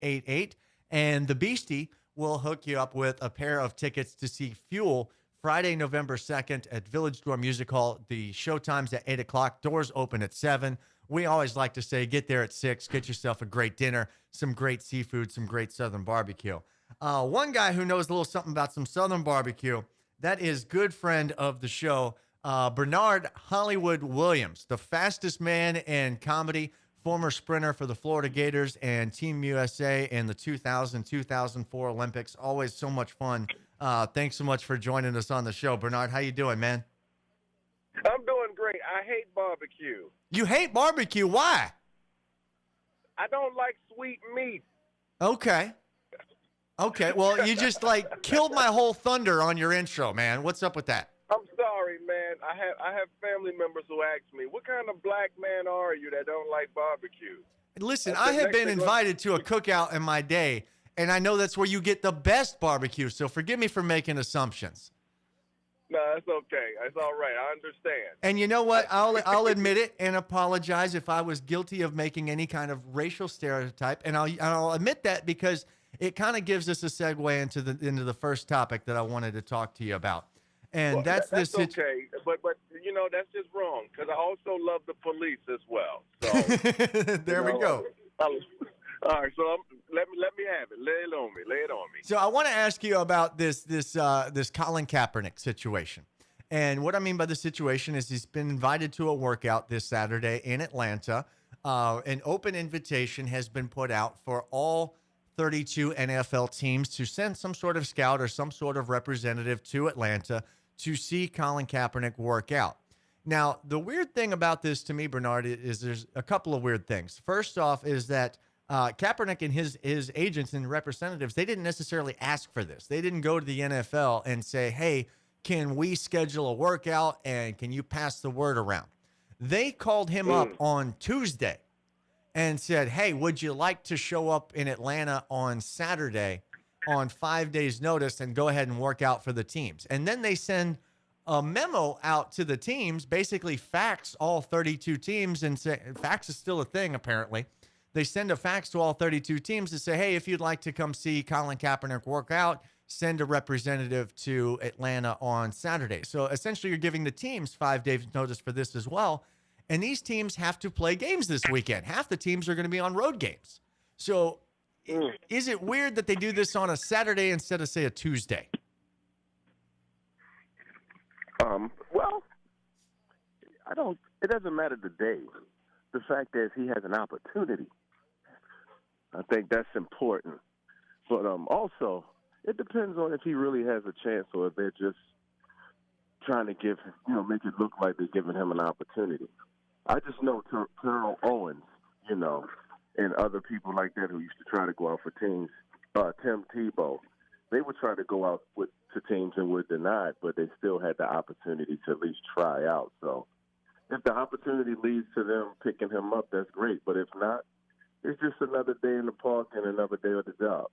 888. And the Beastie will hook you up with a pair of tickets to see Fuel Friday, November 2nd at Village Door Music Hall. The show time's at 8 o'clock. Doors open at 7. We always like to say get there at 6. Get yourself a great dinner, some great seafood, some great Southern barbecue. One guy who knows a little something about some Southern barbecue, that is good friend of the show, Bernard Hollywood Williams, the fastest man in comedy, former sprinter for the Florida Gators and Team USA in the 2004 Olympics. Always so much fun. Thanks so much for joining us on the show. Bernard, how you doing, man? I'm doing great. I hate barbecue. You hate barbecue. Why? I don't like sweet meat. Okay. Well, you just killed my whole thunder on your intro, man. What's up with that? I'm sorry, man. I have family members who ask me, what kind of black man are you that don't like barbecue? Listen, I have been invited to a cookout in my day, and I know that's where you get the best barbecue, so forgive me for making assumptions. No, that's okay. That's all right. I understand. And you know what? I'll admit it and apologize if I was guilty of making any kind of racial stereotype, and I'll admit that because it kind of gives us a segue into the first topic that I wanted to talk to you about. And that's okay, but that's just wrong because I also love the police as well. So there we go. All right, so let me have it. Lay it on me. So I want to ask you about this Colin Kaepernick situation. And what I mean by the situation is he's been invited to a workout this Saturday in Atlanta. An open invitation has been put out for all 32 NFL teams to send some sort of scout or some sort of representative to Atlanta to see Colin Kaepernick work out. Now, the weird thing about this to me, Bernard, is there's a couple of weird things. First off is that Kaepernick and his agents and representatives, they didn't necessarily ask for this. They didn't go to the NFL and say, hey, can we schedule a workout and can you pass the word around? They called him up on Tuesday and said, hey, would you like to show up in Atlanta on Saturday on 5 days notice and go ahead and work out for the teams? And then they send a memo out to the teams, basically fax all 32 teams and say, fax is still a thing apparently. They send a fax to all 32 teams to say, hey, if you'd like to come see Colin Kaepernick work out, send a representative to Atlanta on Saturday. So essentially you're giving the teams 5 days notice for this as well. And these teams have to play games this weekend. Half the teams are going to be on road games. So is it weird that they do this on a Saturday instead of, say, a Tuesday? Well, it doesn't matter the day. The fact is he has an opportunity. I think that's important. But also, it depends on if he really has a chance or if they're just trying to make it look like they're giving him an opportunity. I just know Terrell Owens, and other people like that who used to try to go out for teams, Tim Tebow, they would try to go out to teams and were denied, but they still had the opportunity to at least try out. So if the opportunity leads to them picking him up, that's great. But if not, it's just another day in the park and another day of the job.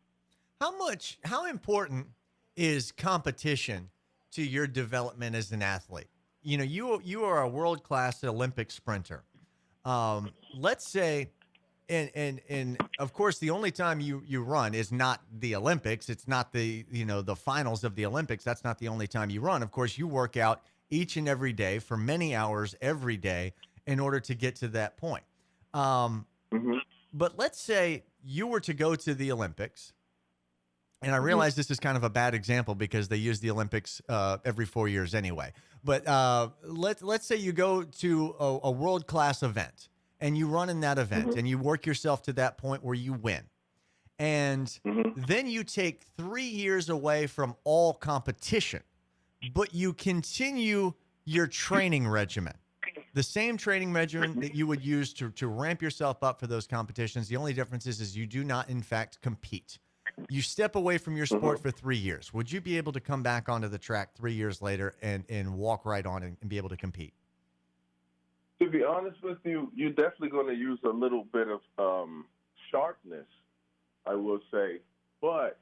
How important is competition to your development as an athlete? You are a world-class Olympic sprinter. Let's say, and of course, the only time you run is not the Olympics. It's not the finals of the Olympics. That's not the only time you run. Of course, you work out each and every day for many hours every day in order to get to that point. But let's say you were to go to the Olympics, and I realize this is kind of a bad example because they use the Olympics every 4 years anyway. But let's say you go to a world-class event and you run in that event and you work yourself to that point where you win. And then you take 3 years away from all competition, but you continue your training regimen. The same training regimen that you would use to ramp yourself up for those competitions. The only difference is you do not, in fact, compete. You step away from your sport for 3 years. Would you be able to come back onto the track 3 years later and walk right on and be able to compete? To be honest with you, you're definitely going to use a little bit of sharpness, I will say. But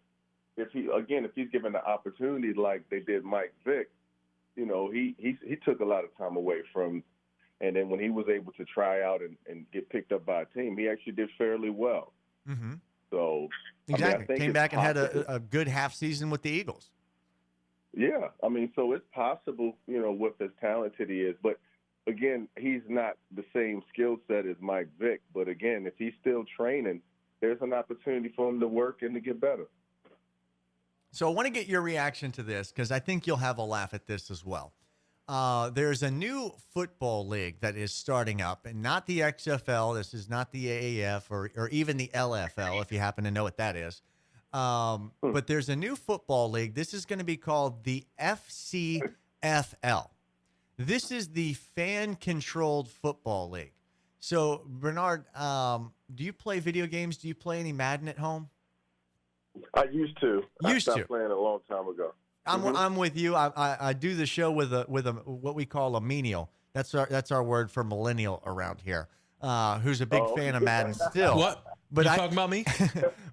if he's given the opportunity like they did Mike Vick, he took a lot of time away from, and then when he was able to try out and get picked up by a team, he actually did fairly well. So Exactly. I think Came it's back and had possible. a good half season with the Eagles. Yeah, I mean, so it's possible, with as talented he is. But again, he's not the same skill set as Mike Vick. But again, if he's still training, there's an opportunity for him to work and to get better. So I want to get your reaction to this because I think you'll have a laugh at this as well. There's a new football league that is starting up, and not the XFL. This is not the AAF or even the LFL, if you happen to know what that is. But there's a new football league. This is going to be called the FCFL. This is the fan-controlled football league. So, Bernard, do you play video games? Do you play any Madden at home? I used to. I stopped to. playing a long time ago. I'm with you. I do the show with a what we call a menial. That's our word for millennial around here. Who's a big fan of Madden still. What? But you talking about me?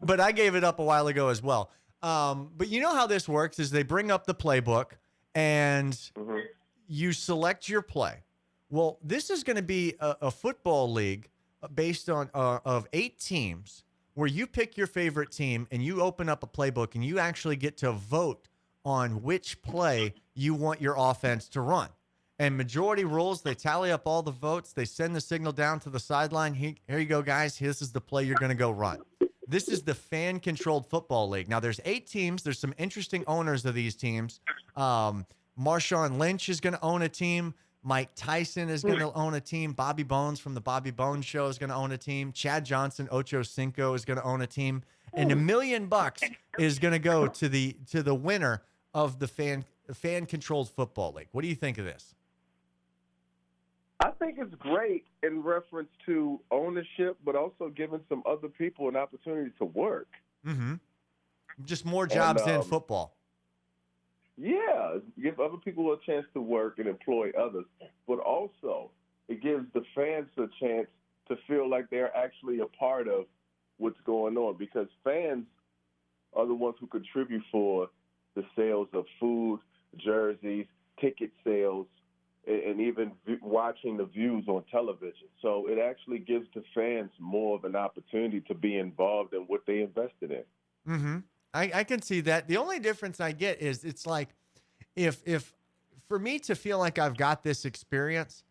But I gave it up a while ago as well. But you know how this works is they bring up the playbook and you select your play. Well, this is going to be a football league based on of 8 teams where you pick your favorite team and you open up a playbook and you actually get to vote on which play you want your offense to run. And majority rules, they tally up all the votes. They send the signal down to the sideline. Here you go, guys. This is the play you're going to go run. This is the fan-controlled football league. Now, there's 8 teams. There's some interesting owners of these teams. Marshawn Lynch is going to own a team. Mike Tyson is going to own a team. Bobby Bones from the Bobby Bones Show is going to own a team. Chad Johnson, Ocho Cinco is going to own a team. And $1 million is going to go to the winner of the fan-controlled football league. What do you think of this? I think it's great in reference to ownership, but also giving some other people an opportunity to work. Mm-hmm. Just more jobs in football. Yeah, give other people a chance to work and employ others, but also it gives the fans a chance to feel like they're actually a part of what's going on, because fans are the ones who contribute for the sales of food, jerseys, ticket sales, and even watching the views on television. So it actually gives the fans more of an opportunity to be involved in what they invested in. Mm-hmm. I can see that. The only difference I get is it's like if for me to feel like I've got this experience,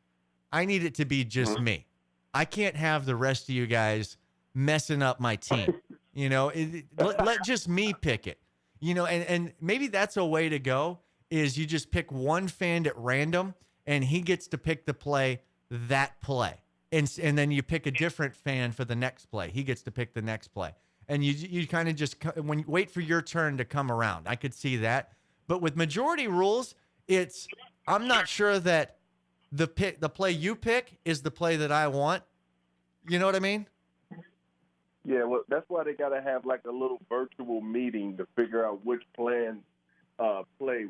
I need it to be just me. I can't have the rest of you guys messing up my team. Let just me pick it. And maybe that's a way to go is you just pick one fan at random and he gets to pick the play, that play. And then you pick a different fan for the next play. He gets to pick the next play. And you kind of just when you wait for your turn to come around. I could see that. But with majority rules, I'm not sure that the play you pick is the play that I want. You know what I mean? Yeah, well, that's why they got to have like a little virtual meeting to figure out which play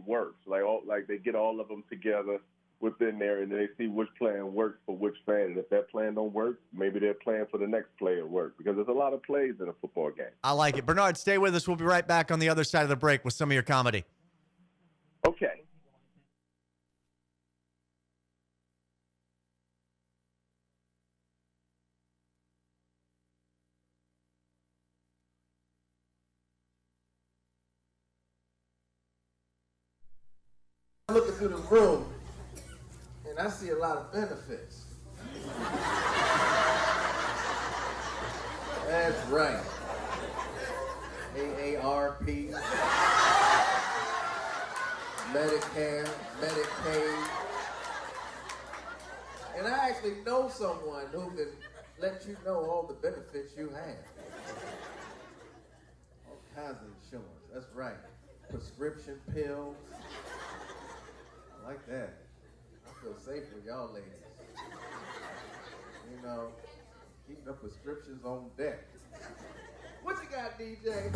works. Like they get all of them together within there, and then they see which plan works for which fan. And if that plan don't work, maybe their plan for the next play will work, because there's a lot of plays in a football game. I like it. Bernard, stay with us. We'll be right back on the other side of the break with some of your comedy. Okay. Looking through the room, and I see a lot of benefits. That's right. AARP, Medicare, Medicaid. And I actually know someone who can let you know all the benefits you have. All kinds of insurance, that's right. Prescription pills. I like that. I feel safe with y'all ladies. Keep the prescriptions on deck. What you got, DJ?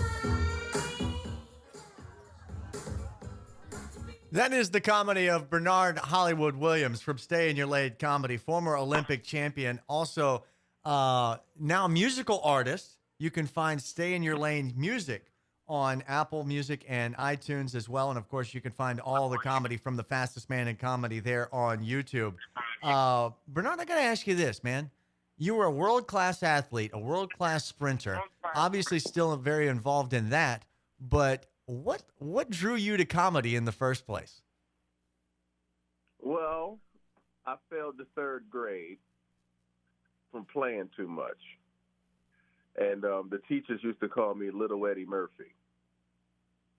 That is the comedy of Bernard Hollywood Williams from Stay in Your Lane Comedy, former Olympic champion, also now musical artist. You can find Stay in Your Lane music on Apple Music and iTunes as well. And, of course, you can find all the comedy from the Fastest Man in Comedy there on YouTube. Bernard, I got to ask you this, man. You were a world-class athlete, a world-class sprinter, obviously still very involved in that, but what drew you to comedy in the first place? Well, I failed the third grade from playing too much. And the teachers used to call me Little Eddie Murphy.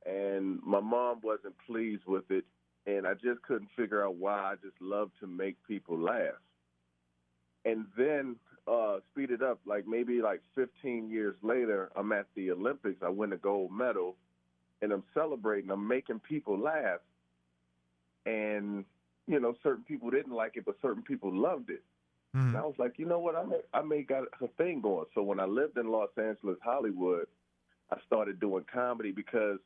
And my mom wasn't pleased with it, and I just couldn't figure out why. I just loved to make people laugh. And then speed it up, like maybe like 15 years later, I'm at the Olympics. I win a gold medal, and I'm celebrating. I'm making people laugh. And, you know, certain people didn't like it, but certain people loved it. Mhm. And I was like, you know what, I may got a thing going. So when I lived in Los Angeles, Hollywood, I started doing comedy because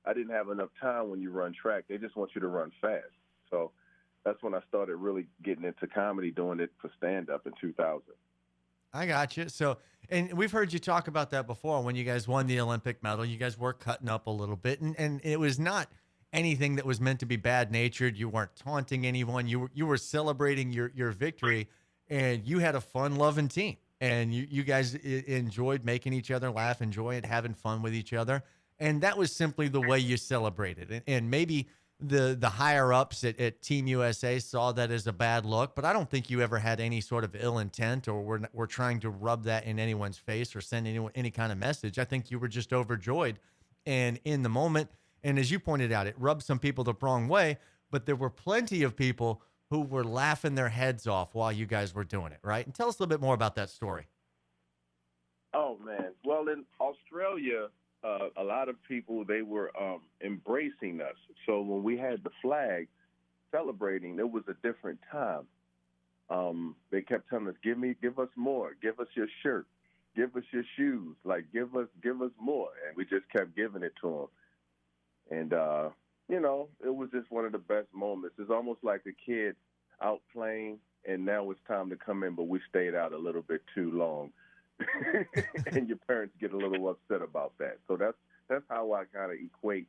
I didn't have enough time when you run track. They just want you to run fast. So that's when I started really getting into comedy, doing it for stand-up in 2000. I got you. So, and we've heard you talk about that before when you guys won the Olympic medal. You guys were cutting up a little bit, and it was not anything that was meant to be bad natured. You weren't taunting anyone. You were celebrating your victory, and you had a fun loving team, and you guys enjoyed making each other laugh, enjoying having fun with each other, and that was simply the way you celebrated. And maybe the higher ups at Team USA saw that as a bad look, but I don't think you ever had any sort of ill intent, or were trying to rub that in anyone's face or send anyone any kind of message. I think you were just overjoyed and in the moment. And as you pointed out, it rubbed some people the wrong way, but there were plenty of people who were laughing their heads off while you guys were doing it, right? And tell us a little bit more about that story. Oh, man. Well, in Australia, a lot of people, they were embracing us. So when we had the flag celebrating, it was a different time. They kept telling us, give us more, give us your shirt, give us your shoes, like give us more. And we just kept giving it to them. And, you know, it was just one of the best moments. It's almost like a kid out playing, and now it's time to come in, but we stayed out a little bit too long. And your parents get a little upset about that. So that's how I kind of equate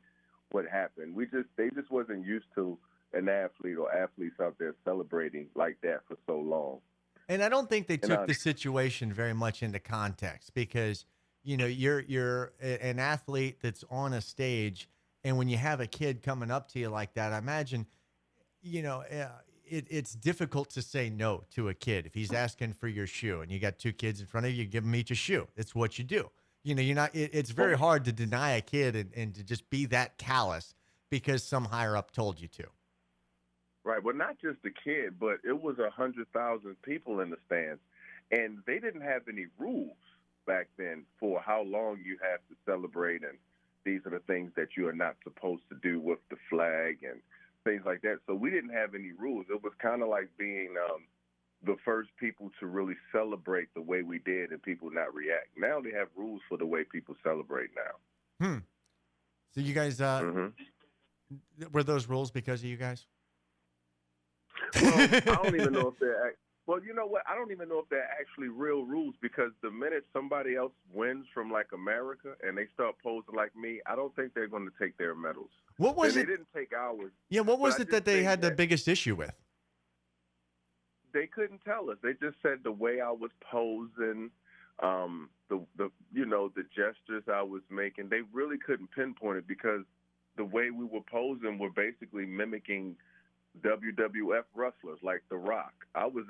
what happened. They just wasn't used to an athlete or athletes out there celebrating like that for so long. And I don't think they took the situation very much into context because, you know, you're an athlete that's on a stage, and when you have a kid coming up to you like that, I imagine, you know, it's difficult to say no to a kid if he's asking for your shoe, and you got two kids in front of you, give them each a shoe. It's what you do. You know, you're not. It's very hard to deny a kid and to just be that callous because some higher up told you to. Right. Well, not just the kid, but it was 100,000 people in the stands, and they didn't have any rules back then for how long you have to celebrate, and these are the things that you are not supposed to do with the flag and things like that. So we didn't have any rules. It was kind of like being the first people to really celebrate the way we did and people not react. Now they have rules for the way people celebrate now. So you guys, were those rules because of you guys? Well, I don't even know if they're well, you know what? I don't even know if they're actually real rules, because the minute somebody else wins from like America and they start posing like me, I don't think they're going to take their medals. What was it? They didn't take ours. Yeah, what was it that they had the that biggest issue with? They couldn't tell us. They just said the way I was posing, the you know, the gestures I was making. They really couldn't pinpoint it because the way we were posing were basically mimicking WWF wrestlers like The Rock. I was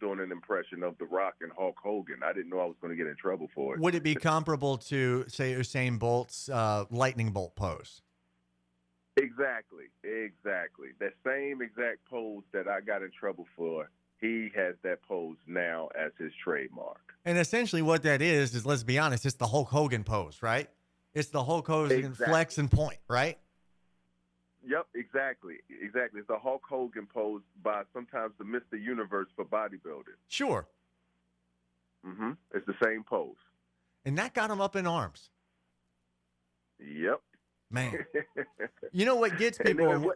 doing an impression of The Rock and Hulk Hogan. I didn't know I was going to get in trouble for it. Would it be comparable to, say, Usain Bolt's lightning bolt pose? Exactly. The same exact pose that I got in trouble for, he has that pose now as his trademark. And essentially what that is, let's be honest, it's the Hulk Hogan pose, right? It's the Hulk Hogan flex and point, right? Yep, exactly. It's the Hulk Hogan pose by sometimes the Mr. Universe for bodybuilding. Sure. It's the same pose. And that got him up in arms. Yep. Man. You know what gets people...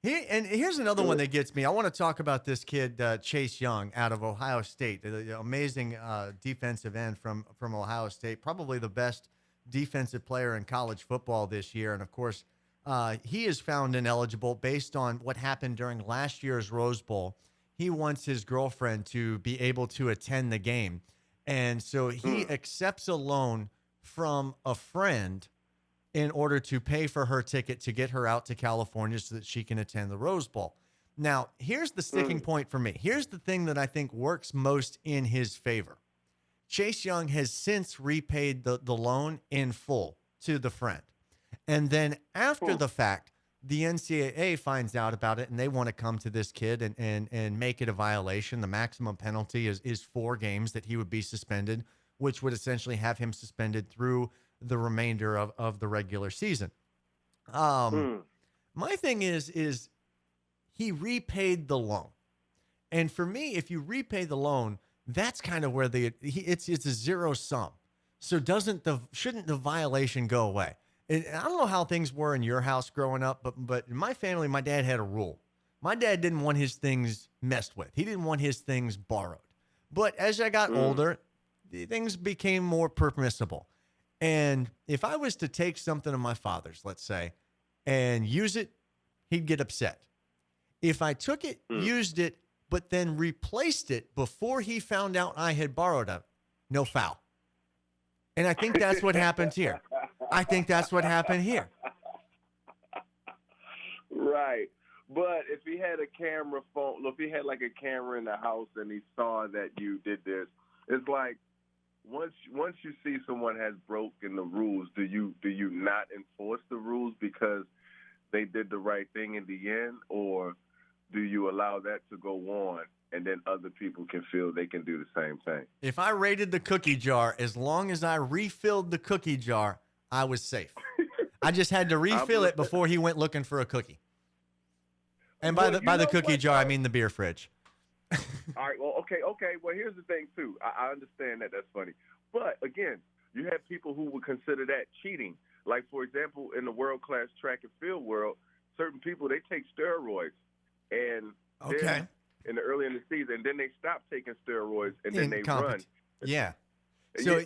Here's another one that gets me. I want to talk about this kid, Chase Young, out of Ohio State. The amazing defensive end from Ohio State. Probably the best defensive player in college football this year. And, of course... he is found ineligible based on what happened during last year's Rose Bowl. he wants his girlfriend to be able to attend the game. And so he accepts a loan from a friend in order to pay for her ticket to get her out to California so that she can attend the Rose Bowl. Now, here's the sticking point for me. Here's the thing that I think works most in his favor. Chase Young has since repaid the loan in full to the friend. And then after the fact, the NCAA finds out about it and they want to come to this kid and make it a violation. The maximum penalty is 4 games that he would be suspended, which would essentially have him suspended through the remainder of the regular season. My thing is he repaid the loan. And for me, if you repay the loan, that's kind of where it's a zero sum. So shouldn't the violation go away? And I don't know how things were in your house growing up, but in my family, my dad had a rule. My dad didn't want his things messed with. He didn't want his things borrowed. But as I got older, things became more permissible. And if I was to take something of my father's, let's say, and use it, he'd get upset. If I took it, used it, but then replaced it before he found out I had borrowed it, no foul. And I think that's what happened here. I think that's what happened here. Right. But if he had a camera phone, if he had like a camera in the house and he saw that you did this, it's like once you see someone has broken the rules, do you not enforce the rules because they did the right thing in the end, or do you allow that to go on and then other people can feel they can do the same thing? If I raided the cookie jar, as long as I refilled the cookie jar, I was safe. I just had to refill it before he went looking for a cookie. And by the cookie jar, I mean the beer fridge. All right. Well, okay. Well, here's the thing, too. I understand that. That's funny. But, again, you have people who would consider that cheating. Like, for example, in the world-class track and field world, certain people, they take steroids. And then in the early in the season, and then they stop taking steroids, and then they run. Yeah. So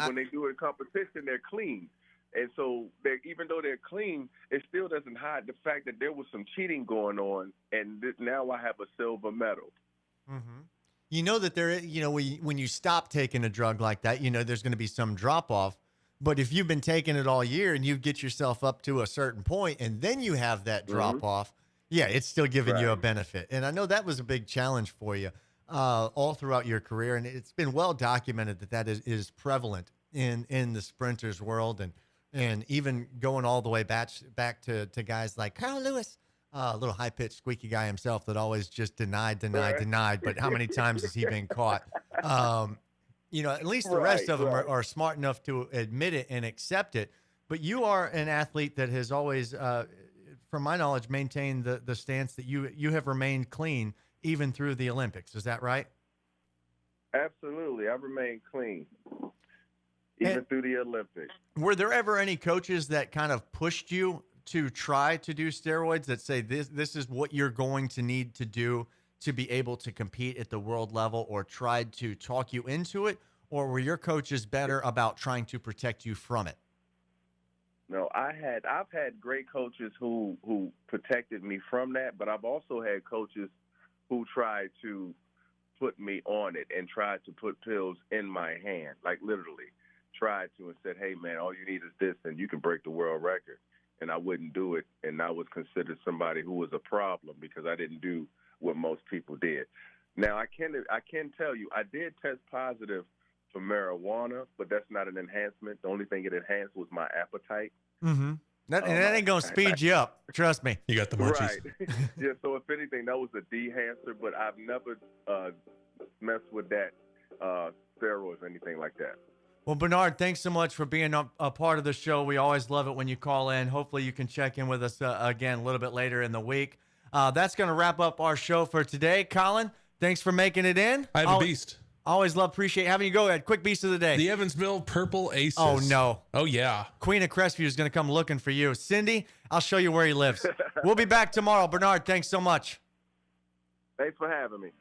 when they do a competition, they're clean. And so even though they're clean, it still doesn't hide the fact that there was some cheating going on, and now I have a silver medal. Mm-hmm. You know that when you stop taking a drug like that, there's going to be some drop off. But if you've been taking it all year and you get yourself up to a certain point and then you have that drop off, yeah, it's still giving you a benefit. And I know that was a big challenge for you all throughout your career. And it's been well documented that is prevalent in the sprinters world. And even going all the way back to guys like Carl Lewis, a little high-pitched, squeaky guy himself that always just denied. But how many times has he been caught? At least the rest of them are smart enough to admit it and accept it. But you are an athlete that has always, from my knowledge, maintained the stance that you have remained clean even through the Olympics. Is that right? Absolutely. I've remained clean. Even through the Olympics. Were there ever any coaches that kind of pushed you to try to do steroids that say this is what you're going to need to do to be able to compete at the world level, or tried to talk you into it? Or were your coaches better about trying to protect you from it? No, I've had great coaches who protected me from that, but I've also had coaches who tried to put me on it and tried to put pills in my hand, like literally. Tried to and said, hey, man, all you need is this and you can break the world record. And I wouldn't do it. And I was considered somebody who was a problem because I didn't do what most people did. Now, I can tell you, I did test positive for marijuana, but that's not an enhancement. The only thing it enhanced was my appetite. Mm-hmm. That ain't going to speed you up. Trust me. You got the munchies. Right. Yeah, so if anything, that was a dehancer, but I've never messed with that steroids or anything like that. Well, Bernard, thanks so much for being a part of the show. We always love it when you call in. Hopefully you can check in with us again a little bit later in the week. That's going to wrap up our show for today. Colin, thanks for making it in. I have a beast. Always appreciate having you go ahead. Quick beast of the day. The Evansville Purple Aces. Oh, no. Oh, yeah. Queen of Crestview is going to come looking for you. Cindy, I'll show you where he lives. We'll be back tomorrow. Bernard, thanks so much. Thanks for having me.